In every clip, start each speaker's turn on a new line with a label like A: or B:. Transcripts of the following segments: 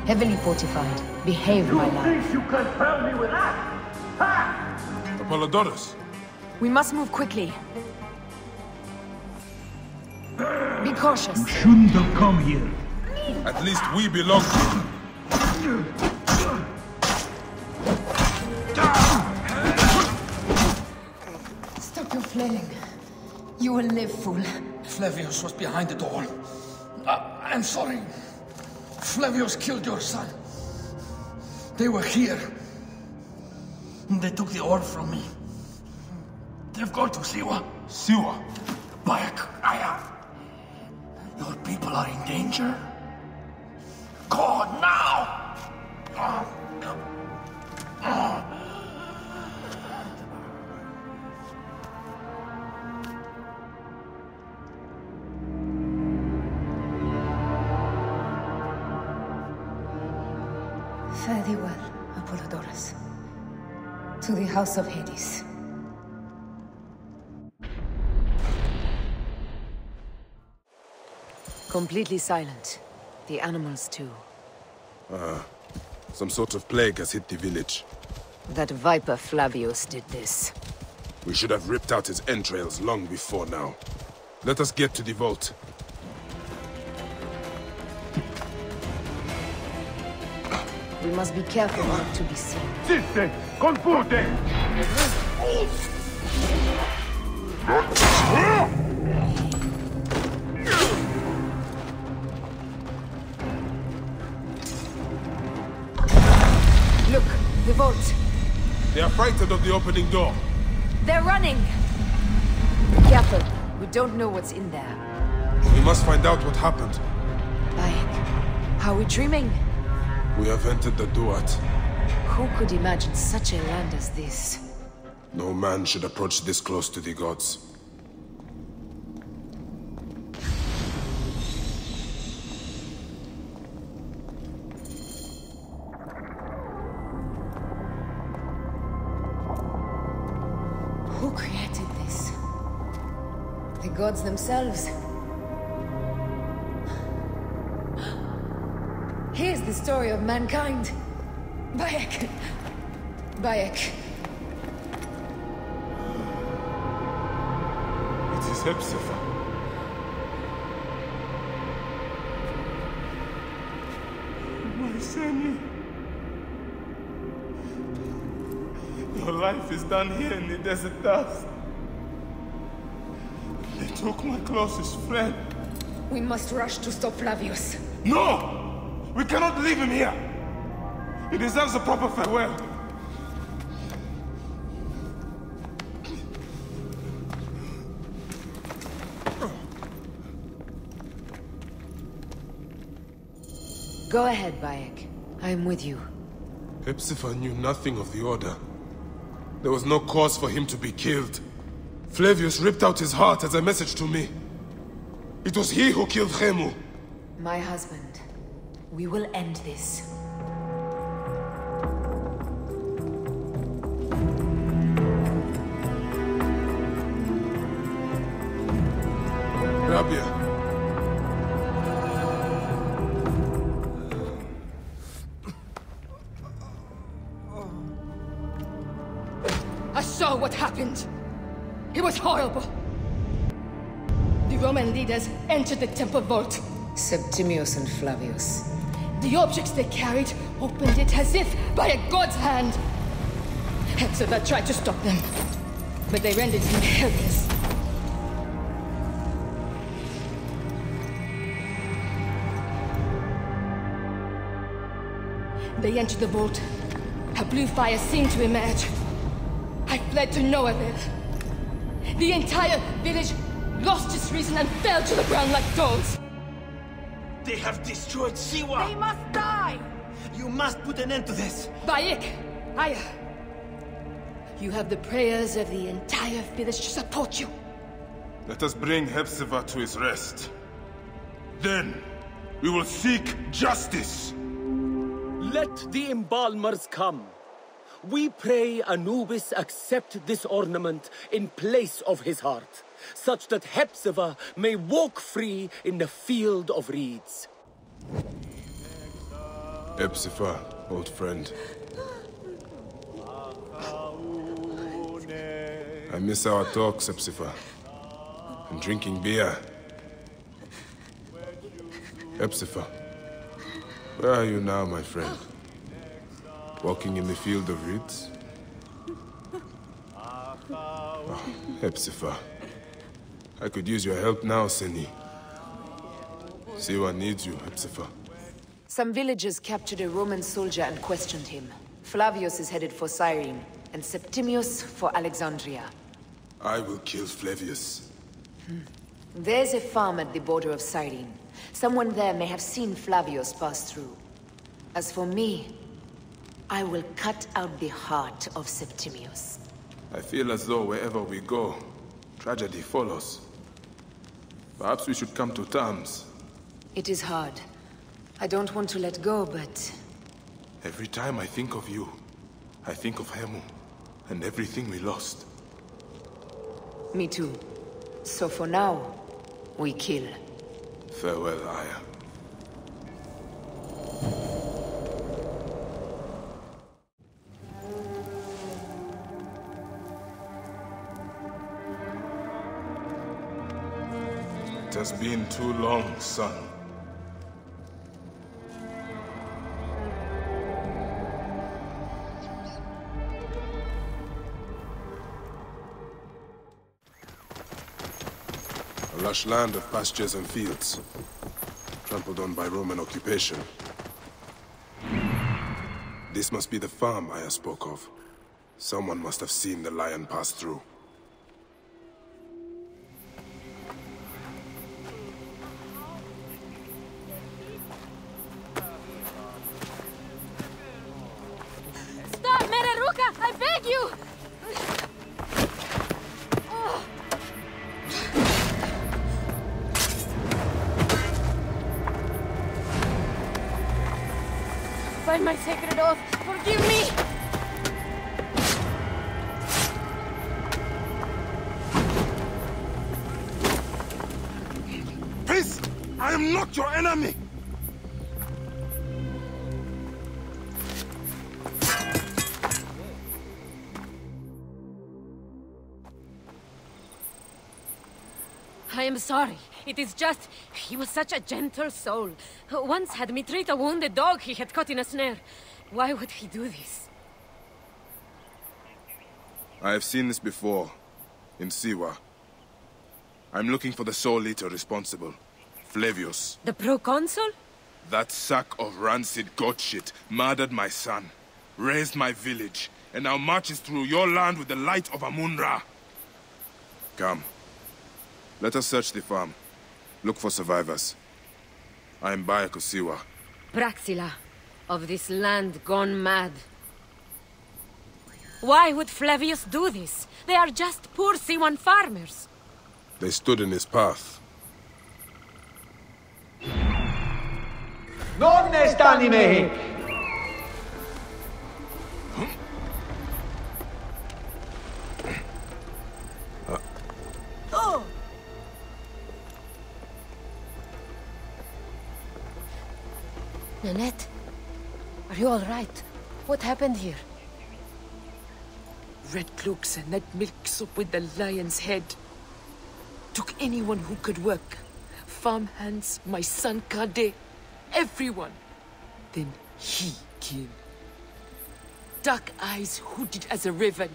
A: Heavily fortified. Behave, my lad.
B: You think you can tell me with that? Ha!
C: Apollodorus.
A: We must move quickly. Be cautious.
B: You shouldn't have come here.
C: At least we belong here.
A: Stop your flailing. You will live, fool.
D: Flavius was behind it all. I'm sorry. Flavius killed your son. They were here. They took the orb from me. They've gone to Siwa.
C: Siwa.
D: Bayek, your people are in danger. Go now!
A: Fare thee well, Apollodorus. To the House of Hades. Completely silent. The animals too.
C: Some sort of plague has hit the village.
A: That viper Flavius did this.
C: We should have ripped out his entrails long before now. Let us get to the vault.
A: We must be careful not to be seen.
B: Siste! Confute!
A: Look, the vault.
C: They are frightened of the opening door.
A: They're running! Careful. We don't know what's in there.
C: We must find out what happened.
A: Bayek, are we dreaming?
C: We have entered the Duat.
A: Who could imagine such a land as this?
C: No man should approach this close to the gods.
A: Who created this? The gods themselves? Here's the story of mankind. Bayek. Bayek.
C: It is Hepzibah.
E: My son. Your life is done here in the desert dust. They took my closest friend.
A: We must rush to stop Flavius.
E: No! We cannot leave him here! He deserves a proper farewell.
A: Go ahead, Bayek. I am with you.
C: Hepzibah knew nothing of the Order. There was no cause for him to be killed. Flavius ripped out his heart as a message to me. It was he who killed Khemu.
A: My husband. We will end this.
C: Rabia.
F: I saw what happened. It was horrible. The Roman leaders entered the temple vault.
A: Septimius and Flavius.
F: The objects they carried opened it as if by a god's hand. Hepzibah tried to stop them, but they rendered him helpless. They entered the vault. A blue fire seemed to emerge. I fled to no avail. The entire village lost its reason and fell to the ground like dogs.
D: They have destroyed Siwa!
F: They must die!
D: You must put an end to this!
F: Bayek! Aya! You have the prayers of the entire village to support you.
E: Let us bring Hepzibah to his rest. Then, we will seek justice!
G: Let the embalmers come. We pray Anubis accept this ornament in place of his heart, such that Hepzibah may walk free in the field of reeds.
C: Hepzibah, old friend. I miss our talks, Hepzibah. And drinking beer. Hepzibah, where are you now, my friend? Walking in the field of reeds? Oh, Hepzibah. I could use your help now, Seni. Siwa needs you, Hepzibah.
A: Some villagers captured a Roman soldier and questioned him. Flavius is headed for Cyrene, and Septimius for Alexandria.
C: I will kill Flavius.
A: There's a farm at the border of Cyrene. Someone there may have seen Flavius pass through. As for me, I will cut out the heart of Septimius.
C: I feel as though wherever we go, tragedy follows. Perhaps we should come to terms.
A: It is hard. I don't want to let go, but...
C: Every time I think of you, I think of Hemu, and everything we lost.
A: Me too. So for now, we kill.
C: Farewell, Aya. It has been too long, son. A lush land of pastures and fields, trampled on by Roman occupation. This must be the farm Aya spoke of. Someone must have seen the lion pass through.
F: Stop, Mereruka! I beg you! By my sacred oath, forgive me!
C: Peace! I am not your enemy!
F: I am sorry. It is just... he was such a gentle soul. Once had me treat a wounded dog he had caught in a snare. Why would he do this?
C: I have seen this before, in Siwa. I'm looking for the sole leader responsible, Flavius.
F: The proconsul?
C: That sack of rancid goat shit murdered my son, raised my village, and now marches through your land with the light of Amun-Ra. Come. Let us search the farm. Look for survivors. I am Bayek of Siwa.
F: Praxila, of this land gone mad. Why would Flavius do this? They are just poor Siwan farmers.
C: They stood in his path.
H: Non estanime!
F: Nanette, are you all right? What happened here?
I: Red cloaks and that milk soup with the lion's head. Took anyone who could work. Farm hands, my son Kade, everyone. Then he came. Dark eyes hooded as a raven.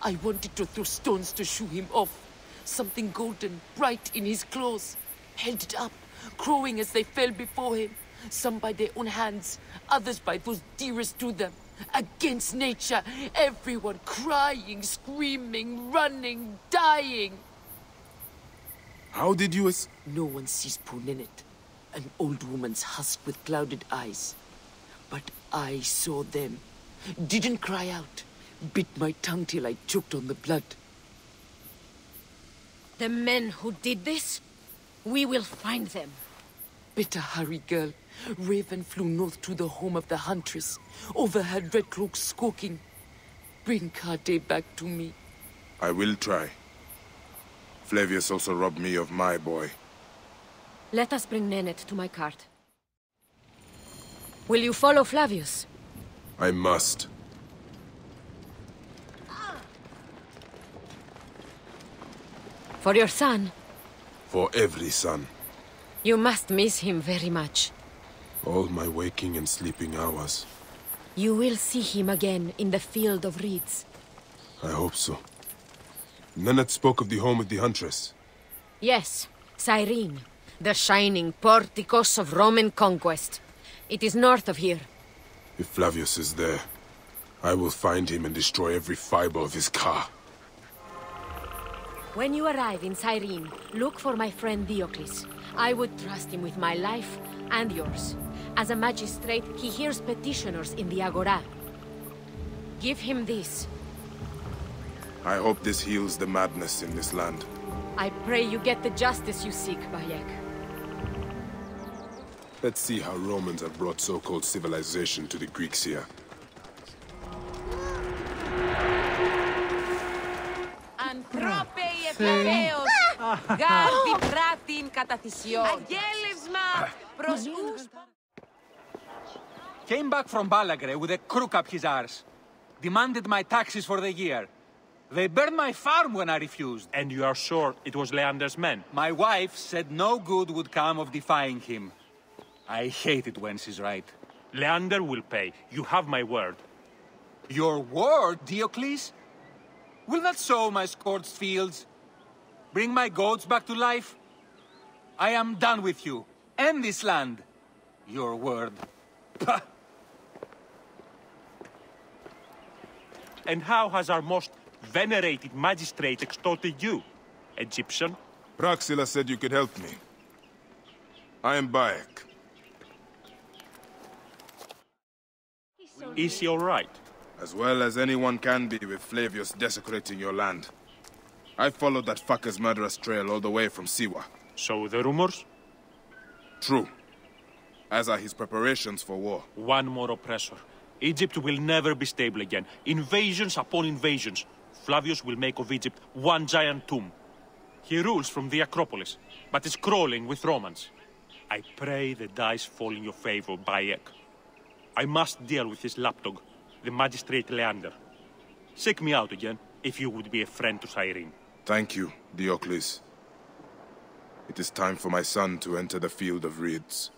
I: I wanted to throw stones to shoo him off. Something golden, bright in his claws. Held it up, crowing as they fell before him. Some by their own hands, others by those dearest to them. Against nature, everyone crying, screaming, running, dying.
C: How did you
I: No one sees poor Ninette, an old woman's husk with clouded eyes. But I saw them. Didn't cry out. Bit my tongue till I choked on the blood.
F: The men who did this? We will find them.
I: Better hurry, girl. Raven flew north to the home of the huntress. Overheard red cloaks squawking. Bring Kade back to me.
C: I will try. Flavius also robbed me of my boy.
F: Let us bring Nennet to my cart. Will you follow Flavius?
C: I must.
F: For your son?
C: For every son.
F: You must miss him very much.
C: All my waking and sleeping hours.
F: You will see him again in the field of reeds.
C: I hope so. Nenad spoke of the home of the Huntress.
F: Yes, Cyrene. The shining porticos of Roman conquest. It is north of here.
C: If Flavius is there, I will find him and destroy every fiber of his car.
F: When you arrive in Cyrene, look for my friend Diocles. I would trust him with my life and yours. As a magistrate, he hears petitioners in the Agora. Give him this.
C: I hope this heals the madness in this land.
F: I pray you get the justice you seek, Bayek.
C: Let's see how Romans have brought so-called civilization to the Greeks here.
I: Ανθρώποι ευλαβαίος, γάρτη πράτην κατά θυσιών. Αγέλευσμα προς ους...
H: Came back from Balagre with a crook up his arse. Demanded my taxes for the year. They burned my farm when I refused.
J: And you are sure it was Leander's men?
H: My wife said no good would come of defying him. I hate it when she's right.
J: Leander will pay. You have my word.
H: Your word, Diocles? Will that sow my scorched fields? Bring my goats back to life? I am done with you. And this land. Your word. Pah!
J: And how has our most venerated magistrate extorted you, Egyptian?
C: Praxilla said you could help me. I am Bayek.
J: Is he all right?
C: As well as anyone can be with Flavius desecrating your land. I followed that fucker's murderous trail all the way from Siwa.
J: So the rumors?
C: True. As are his preparations for war.
J: One more oppressor. Egypt will never be stable again. Invasions upon invasions. Flavius will make of Egypt one giant tomb. He rules from the Acropolis, but is crawling with Romans. I pray the dice fall in your favor, Bayek. I must deal with his lapdog, the magistrate Leander. Seek me out again, if you would be a friend to Cyrene.
C: Thank you, Diocles. It is time for my son to enter the field of reeds.